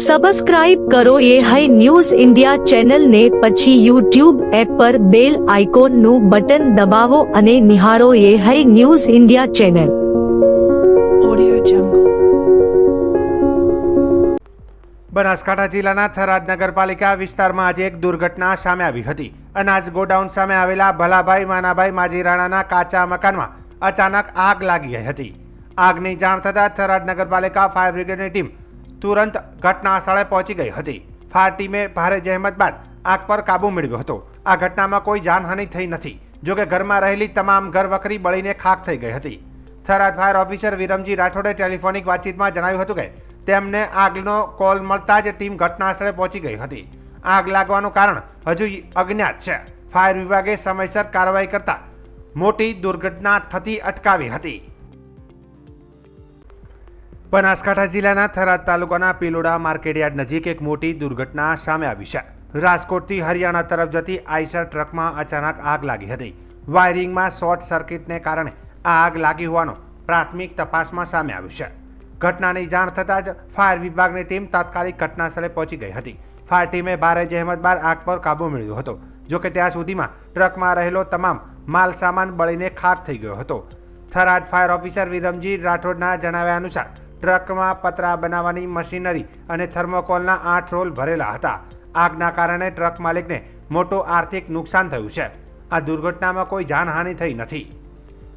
Subscribe કરો એ high news India ચેનલને, પછી યુટ્યુબ એપ પર બેલ આઇકોનનું બટન દબાવો અને નિહાળો એ high news India channel. Audio Jungle. Banaskantha જિલ્લાના થરાદ નગરપાલિકા વિસ્તારમાં આજે એક દુર્ઘટના સામે આવી હતી. અનાજ ગોડાઉન સામે આવેલા ભલાભાઈ માનાભાઈ માજીરાણાના કાચા મકાનમાં અચાનક આગ લાગી ગઈ હતી. આગની જાણ થતાં થરાદ નગરપાલિકા ફાયર બ્રિગેડની ટીમ તુરંત ઘટના સ્થળે પહોંચી ગઈ હતી. ફાયર ટીમે ભારે જહેમત બાદ આગ પર કાબૂ મેળવ્યો હતો. આ ઘટનામાં કોઈ જાનહાનિ થઈ નથી. જોકે ઘરમાં રહેલી તમામ ઘરવખરી બળીને ખાખ થઈ ગઈ હતી. થરાદ ફાયર ઓફિસર વિરમજી રાઠોડે ટેલિફોનિક વાતચીતમાં જણાવ્યું હતું કે તેમને આગનો કોલ મળતા જ ટીમ ઘટના સ્થળે પહોંચી ગઈ હતી. આગ લાગવાનું કારણ હજુ અજ્ઞાત છે. ફાયર વિભાગે સમયસર કાર્યવાહી કરતા મોટી દુર્ઘટના થતી અટકાવી હતી. બનાસકાંઠા જિલ્લાના થરાદ તાલુકાના પિલોડા માર્કેટયાર્ડ નજીક એક મોટી દુર્ઘટના સામે આવી છે. રાજકોટથી હરિયાણા તરફ જતી આઈસર ટ્રકમાં અચાનક આગ લાગી હતી. વાયરિંગમાં શોર્ટ સર્કિટને કારણે આ આગ લાગી હોવાનું પ્રાથમિક તપાસમાં સામે આવ્યું છે. ઘટનાની જાણ થતાં જ ફાયર વિભાગની ટીમ તાત્કાલિક ઘટના સ્થળે પહોંચી ગઈ હતી. ફાયર ટીમે ભારે જહેમત બાદ આગ પર કાબૂ મેળવ્યો હતો. જોકે ત્યાં સુધીમાં ટ્રકમાં રહેલો તમામ માલ સામાન બળીને ખાખ થઈ ગયો હતો. થરાદ ફાયર ઓફિસર વિરમજી રાઠોડના જણાવ્યા અનુસાર ટ્રકમાં પતરા બનાવવાની મશીનરી અને થર્મોકોલના 8 રોલ ભરેલા હતા. આગના કારણે ટ્રક માલિકને મોટું આર્થિક નુકસાન થયું છે. આ દુર્ઘટનામાં કોઈ જાનહાનિ થઈ નથી.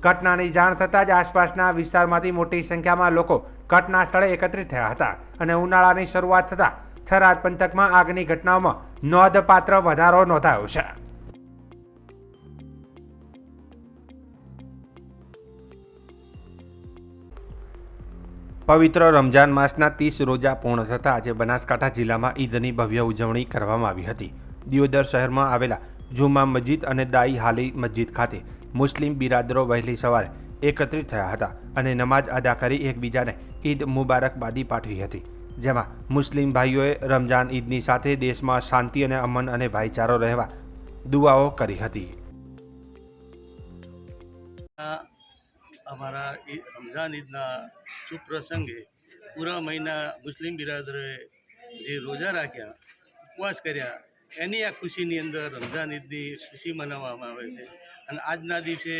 ઘટનાની જાણ થતાં જ આસપાસના વિસ્તારમાંથી મોટી સંખ્યામાં લોકો ઘટના સ્થળે એકત્રિત થયા હતા અને ઉનાળાની શરૂઆત થતાં થરાદ પંથકમાં આગની ઘટનાઓમાં નોંધપાત્ર વધારો નોંધાયો છે. પવિત્ર રમજાન માસના 30 રોજા પૂર્ણ થતાં આજે બનાસકાંઠા જિલ્લામાં ઈદની ભવ્ય ઉજવણી કરવામાં આવી હતી. દિયોદર શહેરમાં આવેલા જુમા મસ્જિદ અને દાઈ હાલી મસ્જિદ ખાતે મુસ્લિમ બિરાદરો વહેલી સવારે એકત્રિત થયા હતા અને નમાઝ અદા કરી એકબીજાને ઈદ મુબારકબાદી પાઠવી હતી. જેમાં મુસ્લિમ ભાઈઓએ રમજાન ઈદની સાથે દેશમાં શાંતિ અને અમન અને ભાઈચારો રહેવા દુઆઓ કરી હતી. हमारा रमज़ान ईदना शुभ प्रसंगे पूरा महीना मुस्लिम બિરાદરોએ જે રોજા રાખ્યા, ઉપવાસ કર્યા, એની આ ખુશીની અંદર રમઝાન ઈદની ખુશી મનાવવામાં આવે છે. અને આજના દિવસે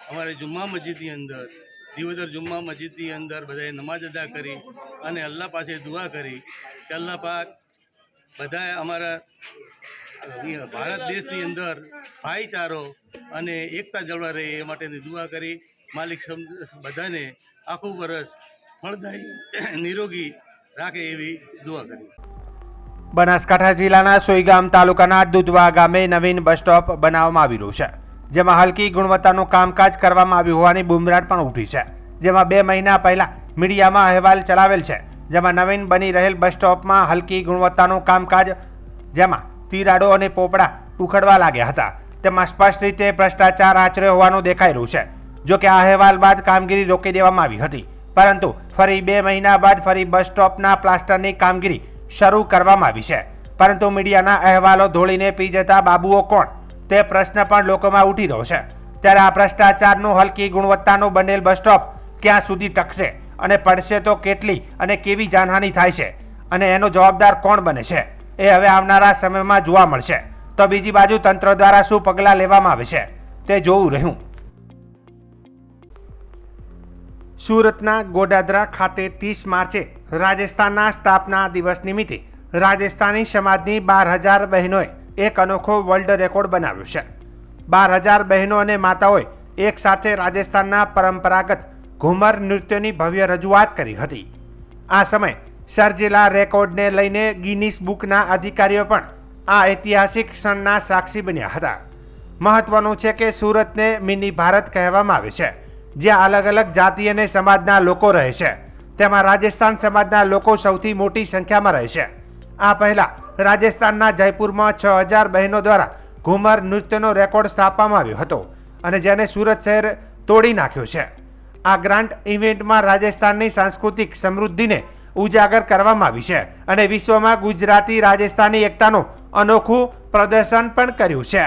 અમારે જુમ્મા મસ્જિદની અંદર દિયોદર જુમ્મા મસ્જિદની અંદર બધાએ નમાઝ અદા કરી અને અલ્લાહ પાસે દુઆ કરી કે અલ્લાહ પાક બધાએ અમારા ભારત દેશની અંદર ભાઈચારો અને એકતા જળવા રહે એ માટેની દુઆ કરી. માલિક બધાને આખું વર્ષ ફળદાયી નિરોગી રાખે એવી દુઆ કરી. બનાસકાંઠા જિલ્લાના સોઈગામ તાલુકાના દુધવા ગામે નવીન બસ સ્ટોપ બનાવવામાં આવી રહ્યું છે. જેમાં હલકી ગુણવત્તાનું કામકાજ કરવામાં આવ્યું હોવાની બૂમરાટ પણ ઉઠી છે. જેમાં 2 મહિના પહેલા મીડિયામાં અહેવાલ ચલાવેલ છે. જેમાં નવીન બની રહેલ બસ સ્ટોપમાં હલકી ગુણવત્તાનું કામકાજ, જેમાં તિરાડો અને પોપડા ઉખડવા લાગ્યા હતા, તેમાં સ્પષ્ટ રીતે ભ્રષ્ટાચાર આચર્યો હોવાનું દેખાઈ રહ્યું છે. જોકે આ અહેવાલ બાદ કામગીરી રોકી દેવામાં આવી હતી, પરંતુ ફરી 2 મહિના બાદ ફરી બસ સ્ટોપના પ્લાસ્ટરની કામગીરી શરૂ કરવામાં આવી છે. પરંતુ મીડિયાના અહેવાલો ધોળીને પી જતા બાબુઓ કોણ, તે પ્રશ્ન પણ લોકોમાં ઉઠી રહ્યો છે. ત્યારે આ ભ્રષ્ટાચારનું હલકી ગુણવત્તાનું બનેલ બસ સ્ટોપ ક્યાં સુધી ટકશે અને પડશે તો કેટલી અને કેવી જાનહાનિ થાય છે અને એનો જવાબદાર કોણ બને છે, એ હવે આવનારા સમયમાં જોવા મળશે. તો બીજી બાજુ તંત્ર દ્વારા શું પગલાં લેવામાં આવે છે તે જોવું રહ્યું. સુરતના ગોડાદરા ખાતે 30 માર્ચે રાજસ્થાનના સ્થાપના દિવસ નિમિત્તે રાજસ્થાની સમાજની 12,000 બહેનોએ એક અનોખો વર્લ્ડ રેકોર્ડ બનાવ્યો છે. 12,000 બહેનો અને માતાઓએ એક સાથે રાજસ્થાનના પરંપરાગત ઘુમર નૃત્યની ભવ્ય રજૂઆત કરી હતી. આ સમયે સર્જેલા રેકોર્ડને લઈને ગિનીસ બુકના અધિકારીઓ પણ આ ઐતિહાસિક ક્ષણના સાક્ષી બન્યા હતા. મહત્વનું છે કે સુરતને મિની ભારત કહેવામાં આવે છે, જ્યાં અલગ અલગ જાતિ અને સમાજના લોકો રહે છે. તેમાં રાજસ્થાન સમાજના લોકો સૌથી મોટી સંખ્યામાં રહે છે. આ પહેલા રાજસ્થાનના જયપુરમાં 6,000 બહેનો દ્વારા ઘુમર નૃત્યનો રેકોર્ડ સ્થાપવામાં આવ્યો હતો અને જેને સુરત શહેર તોડી નાખ્યો છે. આ ગ્રાન્ટ ઇવેન્ટમાં રાજસ્થાનની સાંસ્કૃતિક સમૃદ્ધિને ઉજાગર કરવામાં આવી છે અને વિશ્વમાં ગુજરાતી રાજસ્થાની એકતાનું અનોખું પ્રદર્શન પણ કર્યું છે.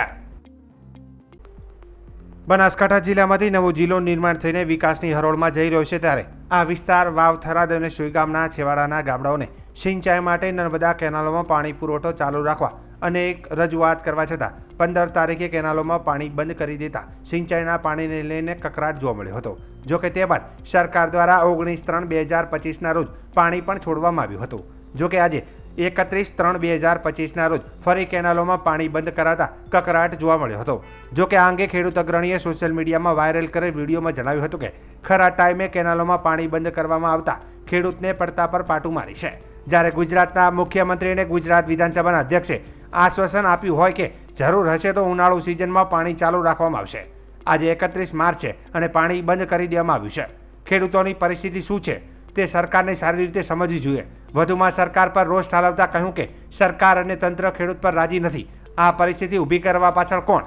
બનાસકાંઠા જિલ્લામાંથી નવો જિલ્લો નિર્માણ થઈને વિકાસની હરોળમાં જઈ રહ્યો છે, ત્યારે આ વિસ્તાર વાવ, થરાદ અને સોઈગામના છેવાડાના ગામડાઓને સિંચાઈ માટે નર્મદા કેનાલોમાં પાણી પુરવઠો ચાલુ રાખવા અનેક રજૂઆત કરવા છતાં 15 તારીખે કેનાલોમાં પાણી બંધ કરી દેતા સિંચાઈના પાણીને લઈને કકરાટ જોવા મળ્યો હતો. જોકે તે બાદ સરકાર દ્વારા 19/3/2025ના રોજ પાણી પણ છોડવામાં આવ્યું હતું. જોકે આજે 31/3/2025ના રોજ ફરી કેનાલોમાં પાણી બંધ કરાતા કકરાટ જોવા મળ્યો હતો. જોકે આ અંગે ખેડૂત અગ્રણીએ સોશિયલ મીડિયામાં વાયરલ કરેલ વિડીયોમાં જણાવ્યું હતું કે ખરા ટાઈમે કેનાલોમાં પાણી બંધ કરવામાં આવતા ખેડૂતને પડતા પર પાટું મારી છે. જ્યારે ગુજરાતના મુખ્યમંત્રી અને ગુજરાત વિધાનસભાના અધ્યક્ષે આશ્વાસન આપ્યું હોય કે જરૂર હશે તો ઉનાળુ સિઝનમાં પાણી ચાલુ રાખવામાં આવશે. આજે 31 માર્ચ છે અને પાણી બંધ કરી દેવામાં આવ્યું છે. ખેડૂતોની પરિસ્થિતિ શું છે તે સરકારને સારી રીતે સમજવી જોઈએ. વધુમાં સરકાર પર રોષ ઠાલવતા કહ્યું કે સરકાર અને તંત્ર ખેડૂત પર રાજી નથી. આ પરિસ્થિતિ ઊભી કરવા પાછળ કોણ?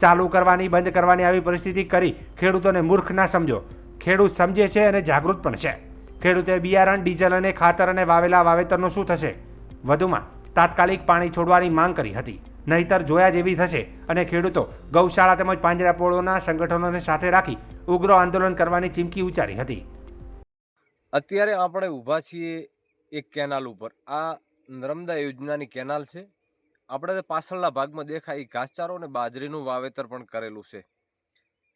ચાલુ કરવાની બંધ કરવાની આવી પરિસ્થિતિ કરી ખેડૂતોને મૂર્ખ ના સમજો. ખેડૂત સમજે છે અને જાગૃત પણ છે. ખેડૂતે બિયારણ, ડીઝલ અને ખાતર અને વાવેલા વાવેતરનું શું થશે? વધુમાં તાત્કાલિક પાણી છોડવાની માંગ કરી હતી. નહીતર જોયા જેવી થશે અને ખેડૂતો ગૌશાળા તેમજ પાંજરાપોળોના સંગઠનોને સાથે રાખી ઉગ્ર આંદોલન કરવાની ચીમકી ઉચ્ચારી હતી. અત્યારે આપણે ઊભા છીએ એક કેનાલ ઉપર. આ નર્મદા યોજનાની કેનાલ છે. આપણે પાછળના ભાગમાં દેખાય ઘાસચારો અને બાજરીનું વાવેતર પણ કરેલું છે.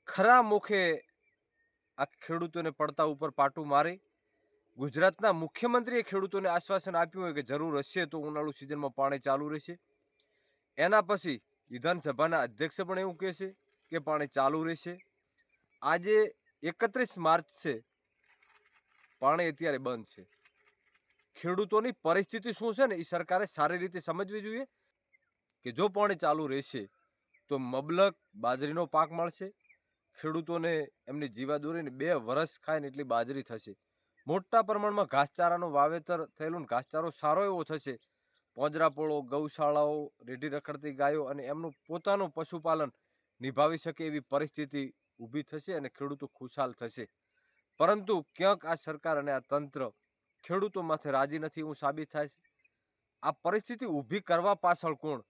ખરા મુખે આ ખેડૂતોને પડતા ઉપર પાટું મારી ગુજરાતના મુખ્યમંત્રીએ ખેડૂતોને આશ્વાસન આપ્યું હોય કે જરૂર હશે તો ઉનાળુ સિઝનમાં પાણી ચાલુ રહેશે. એના પછી વિધાનસભાના અધ્યક્ષ પણ એવું કહેશે કે પાણી ચાલુ રહેશે. આજે 31 માર્ચ છે, પાણી અત્યારે બંધ છે. ખેડૂતોની પરિસ્થિતિ શું છે ને એ સરકારે સારી રીતે સમજવી જોઈએ કે જો પાણી ચાલુ રહેશે તો મબલક બાજરીનો પાક મળશે. ખેડૂતોને એમની જીવાદોરીને 2 વર્ષ ખાય ને એટલી બાજરી થશે. મોટા પ્રમાણમાં ઘાસચારાનું વાવેતર થયેલું ને ઘાસચારો સારો એવો થશે. પાંજરાપોળો, ગૌશાળાઓ, રેઢી રખડતી ગાયો અને એમનું પોતાનું પશુપાલન નિભાવી શકે એવી પરિસ્થિતિ ઊભી થશે અને ખેડૂતો ખુશાલ થશે. પરંતુ ક્યાંક આ સરકાર અને આ તંત્ર ખેડૂતો માથે રાજી નથી એવું સાબિત થાય છે. આ પરિસ્થિતિ ઊભી કરવા પાછળ કોણ?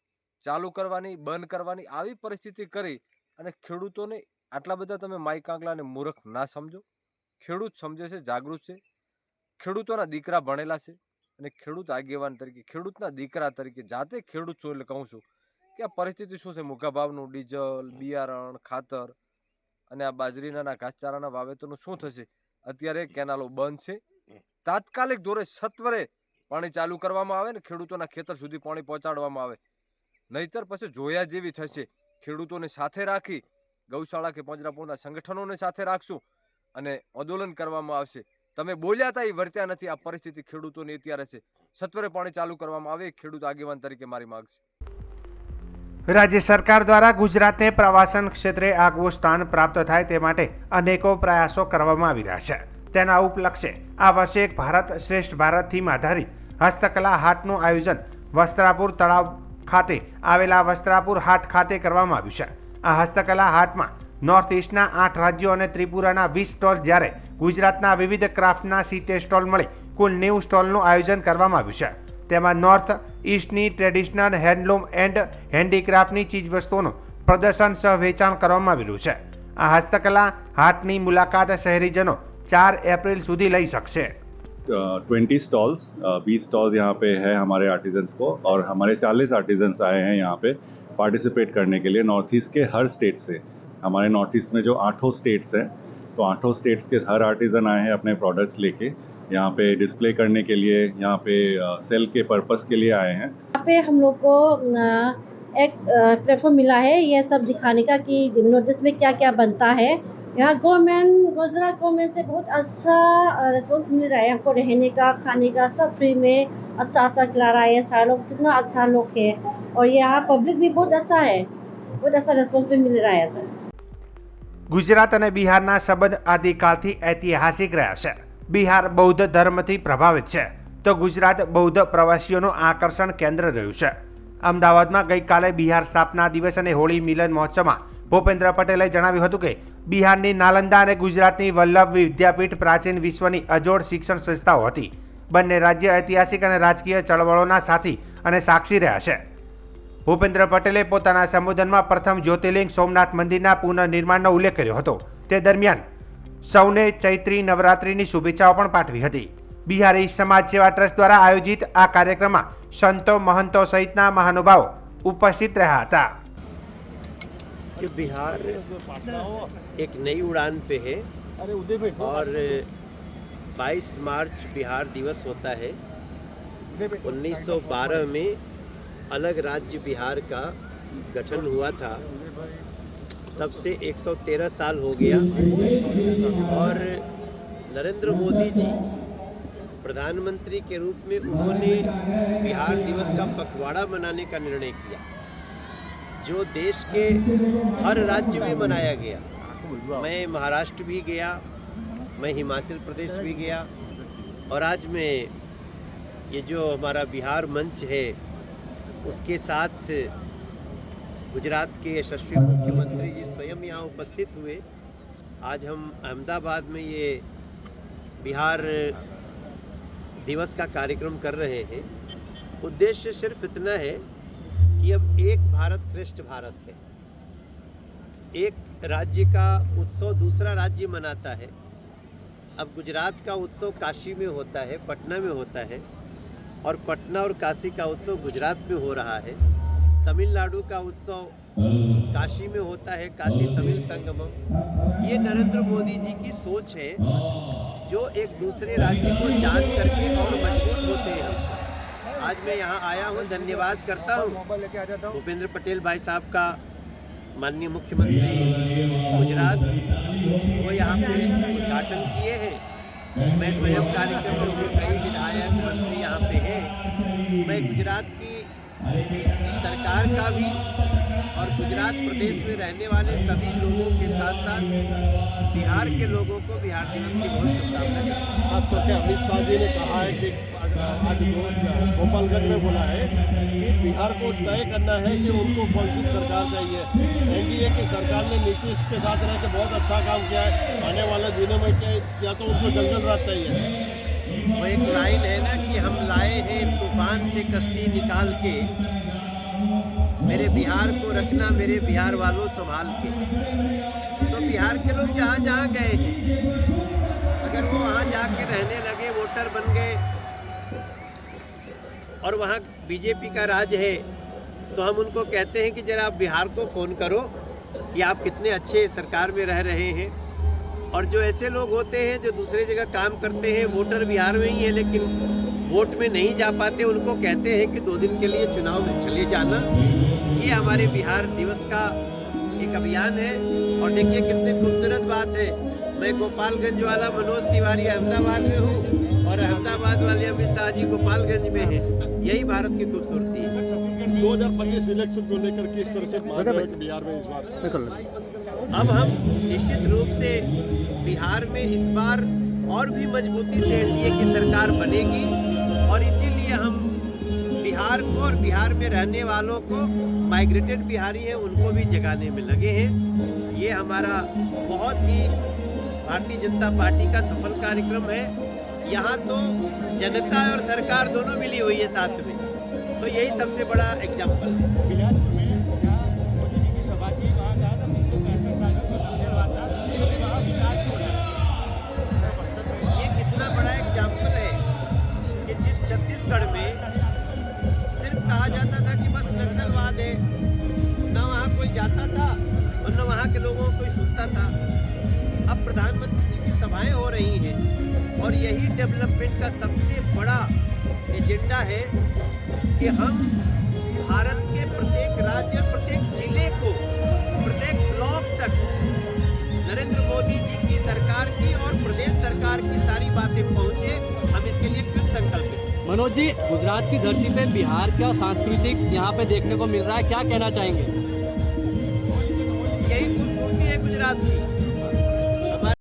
ચાલુ કરવાની, બંધ કરવાની આવી પરિસ્થિતિ કરી અને ખેડૂતોને આટલા બધા તમે માઈક આંકલાને મૂર્ખ ના સમજો. ખેડૂત સમજે છે, જાગૃત છે. ખેડૂતોના દીકરા ભણેલા છે અને ખેડૂત આગેવાન તરીકે, ખેડૂતના દીકરા તરીકે જાતે ખેડૂત છું એટલે કહું છું કે આ પરિસ્થિતિ શું છે. મોંઘા ભાવનું ડીઝલ, બિયારણ, ખાતર અને આ બાજરીના ઘાસચારાના વાવેતરનું શું થશે? અત્યારે કેનાલો બંધ છે. તાત્કાલિક ધોરણે સત્વરે પાણી ચાલુ કરવામાં આવે ને ખેડૂતોના ખેતર સુધી પાણી પહોંચાડવામાં આવે. નહીતર પછી જોયા જેવી થશે. ખેડૂતોને સાથે રાખી ગૌશાળા કે પાંજરાપોળના સંગઠનોને સાથે રાખશું અને આંદોલન કરવામાં આવશે. તમે બોલ્યા હતા એ વર્ત્યા નથી. આ પરિસ્થિતિ ખેડૂતોની અત્યારે છે. સત્વરે પાણી ચાલુ કરવામાં આવે ખેડૂત આગેવાન તરીકે મારી માંગ છે. રાજ્ય સરકાર દ્વારા ગુજરાતને પ્રવાસન ક્ષેત્રે આગવું સ્થાન પ્રાપ્ત થાય તે માટે અનેકો પ્રયાસો કરવામાં આવી રહ્યા છે. તેના ઉપલક્ષે આ વર્ષે એક ભારત શ્રેષ્ઠ ભારત થીમ આધારિત હસ્તકલા હાટનું આયોજન વસ્ત્રાપુર તળાવ ખાતે આવેલા વસ્ત્રાપુર હાટ ખાતે કરવામાં આવ્યું છે. આ હસ્તકલા હાટમાં નોર્થ ઇસ્ટના 8 રાજ્યો અને ત્રિપુરાના 20 સ્ટોલ, જ્યારે ગુજરાતના વિવિધ ક્રાફ્ટના 70 સ્ટોલ મળી કુલ 90 સ્ટોલનું આયોજન કરવામાં આવ્યું છે. તેમાં નોર્થ ઇસ્ટની ટ્રેડિશનલ હેન્ડલૂમ એન્ડ હેન્ડીક્રાફ્ટની ચીજવસ્તુઓનું પ્રદર્શન સહ વેચાણ કરવામાં આવી રહ્યું છે. આ હસ્તકલા હાટની મુલાકાત શહેરીજનો 4 એપ્રિલ સુધી લઈ શકશે. 20 स्टॉल्स 20 स्टॉल्स यहाँ पे है हमारे आर्टिजन्स को और हमारे 40 आर्टिजन्स आए हैं यहाँ पे पार्टिसिपेट करने के लिए नॉर्थ ईस्ट के हर स्टेट से. हमारे नॉर्थ ईस्ट में जो 8 स्टेट्स हैं तो 8 स्टेट्स के हर आर्टिजन आए हैं अपने प्रोडक्ट्स लेके यहाँ पे डिस्प्ले करने के लिए, यहाँ पे सेल के पर्पस के लिए आए हैं. यहाँ पे हम लोग को एक प्लेटफॉर्म मिला है ये सब दिखाने का कि नोटिस में क्या क्या बनता है. यहाँ गुजरात गवर्नमेंट से बहुत अच्छा रिस्पॉन्स मिल रहा है. हमको रहने का, खाने का सब फ्री में अच्छा खिला रहा है. सारे लोग कितना अच्छा लोग है और यहाँ पब्लिक भी बहुत अच्छा है. बहुत अच्छा रिस्पॉन्स भी मिल रहा है सर. ગુજરાત અને બિહારના સંબંધ આદિકાળથી ઐતિહાસિક રહ્યા છે. બિહાર બૌદ્ધ ધર્મથી પ્રભાવિત છે તો ગુજરાત બૌદ્ધ પ્રવાસીઓનું આકર્ષણ કેન્દ્ર રહ્યું છે. અમદાવાદમાં ગઈકાલે બિહાર સ્થાપના દિવસ અને હોળી મિલન મહોત્સવમાં ભૂપેન્દ્ર પટેલે જણાવ્યું હતું કે બિહારની નાલંદા અને ગુજરાતની વલ્લભ વિદ્યાપીઠ પ્રાચીન વિશ્વની અજોડ શિક્ષણ સંસ્થાઓ હતી. બંને રાજ્ય ઐતિહાસિક અને રાજકીય ચળવળોના સાથી અને સાક્ષી રહ્યા છે. ભૂપેન્દ્ર પટેલે પોતાના સંબોધનમાં પ્રથમ જ્યોતિર્લિંગ સોમનાથ મંદિરના પુનઃનિર્માણનો ઉલ્લેખ કર્યો હતો. તે દરમિયાન સૌને ચૈત્રી નવરાત્રિની શુભેચ્છાઓ પણ પાઠવી હતી. બિહારી સમાજ સેવા ટ્રસ્ટ દ્વારા આયોજિત આ કાર્યક્રમમાં સંતો મહંતો સહિતના મહાનુભાવો ઉપસ્થિત રહ્યા હતા। कि बिहार एक नई उड़ान पे है और 22 मार्च बिहार दिवस होता है। 1912 में अलग राज्य बिहार का गठन हुआ था, तब से 113 साल हो गया और नरेंद्र मोदी जी प्रधानमंत्री के रूप में उन्होंने बिहार दिवस का पखवाड़ा मनाने का निर्णय किया, जो देश के हर राज्य में मनाया गया। मैं महाराष्ट्र भी गया, मैं हिमाचल प्रदेश भी गया और आज मैं ये जो हमारा बिहार मंच है उसके साथ गुजरात के यशस्वी मुख्यमंत्री जी स्वयं यहाँ उपस्थित हुए। आज हम अहमदाबाद में ये बिहार दिवस का कार्यक्रम कर रहे हैं। उद्देश्य सिर्फ इतना है कि अब एक भारत श्रेष्ठ भारत है। एक राज्य का उत्सव दूसरा राज्य मनाता है। अब गुजरात का उत्सव काशी में होता है, पटना में होता है, और पटना और काशी का उत्सव गुजरात में हो रहा है। तमिलनाडु का उत्सव काशी में होता है, काशी तमिल संगमम। ये नरेंद्र मोदी जी की सोच है, जो एक दूसरे राज्य को जान करके और मजबूत होते हैं हमसे। आज मैं यहाँ आया हूँ, धन्यवाद करता हूँ भूपेंद्र पटेल भाई साहब का, माननीय मुख्यमंत्री गुजरात, वो यहाँ पे उद्घाटन किए हैं। मैं स्वयं कार्यक्रम में कई विधायक मंत्री यहाँ पे हैं। मैं गुजरात की सरकार का भी और गुजरात प्रदेश में रहने वाले सभी लोगों के साथ साथ बिहार के लोगों को बिहार दिवस की बहुत शुभकामनाएं। खास करके अमित शाह जी ने कहा है कि आज गोपालगंज में बोला है कि बिहार को तय करना है कि उनको कौन सी सरकार चाहिए। एनडीए की सरकार ने नीतीश के साथ रह के बहुत अच्छा काम किया है। आने वाले दिनों में क्या तो उनको जंगल राज चाहिए। वो एक लाइन है ना कि हम लाए हैं तूफान से कश्ती निकाल के, मेरे बिहार को रखना मेरे बिहार वालों संभाल के। तो बिहार के लोग जहाँ जहाँ गए हैं, अगर वो वहाँ जाके रहने लगे, वोटर बन गए और वहाँ बीजेपी का राज है, तो हम उनको कहते हैं कि जरा आप बिहार को फ़ोन करो कि आप कितने अच्छे सरकार में रह रहे हैं। और जो ऐसे लोग होते हैं जो दूसरे जगह काम करते हैं, वोटर बिहार में ही है लेकिन वोट में नहीं जा पाते, उनको कहते हैं कि 2 दिन के लिए चुनाव में चले जाना। ये हमारे बिहार दिवस का एक अभियान है। और देखिए कितनी खूबसूरत बात है, मैं गोपालगंज वाला मनोज तिवारी अहमदाबाद में हूँ और अहमदाबाद वाले अमित शाह जी गोपालगंज में हैं। यही भारत की खूबसूरती है। 2025 इलेक्शन को लेकर किस तरह से बिहार में इस बार? अब हम निश्चित रूप से बिहार में इस बार और भी मजबूती से एनडीए की सरकार बनेगी और इसीलिए हम बिहार को और बिहार में रहने वालों को, माइग्रेटेड बिहारी हैं उनको भी जगाने में लगे हैं। ये हमारा बहुत ही भारतीय जनता पार्टी का सफल कार्यक्रम है। यहाँ तो जनता और सरकार दोनों मिली हुई है साथ में, तो यही सबसे बड़ा एग्जाम्पल है। ये कितना बड़ा एग्जाम्पल है कि जिस छत्तीसगढ़ में सिर्फ कहा जाता था कि बस नक्सलवाद है, न वहाँ कोई जाता था और न वहाँ के लोगों को कोई सुनता था, अब प्रधानमंत्री जी की सभाएं हो रही हैं और यही डेवलपमेंट का सबसे बड़ा एजेंडा है कि हम भारत के प्रत्येक राज्य, प्रत्येक जिले को, प्रत्येक ब्लॉक तक नरेंद्र मोदी जी की सरकार की और प्रदेश सरकार की सारी बातें पहुंचे, हम इसके लिए कृत संकल्प हैं। मनोज जी, गुजरात की धरती पे बिहार का सांस्कृतिक यहाँ पे देखने को मिल रहा है, क्या कहना चाहेंगे? यही खूबसूरती है गुजरात की।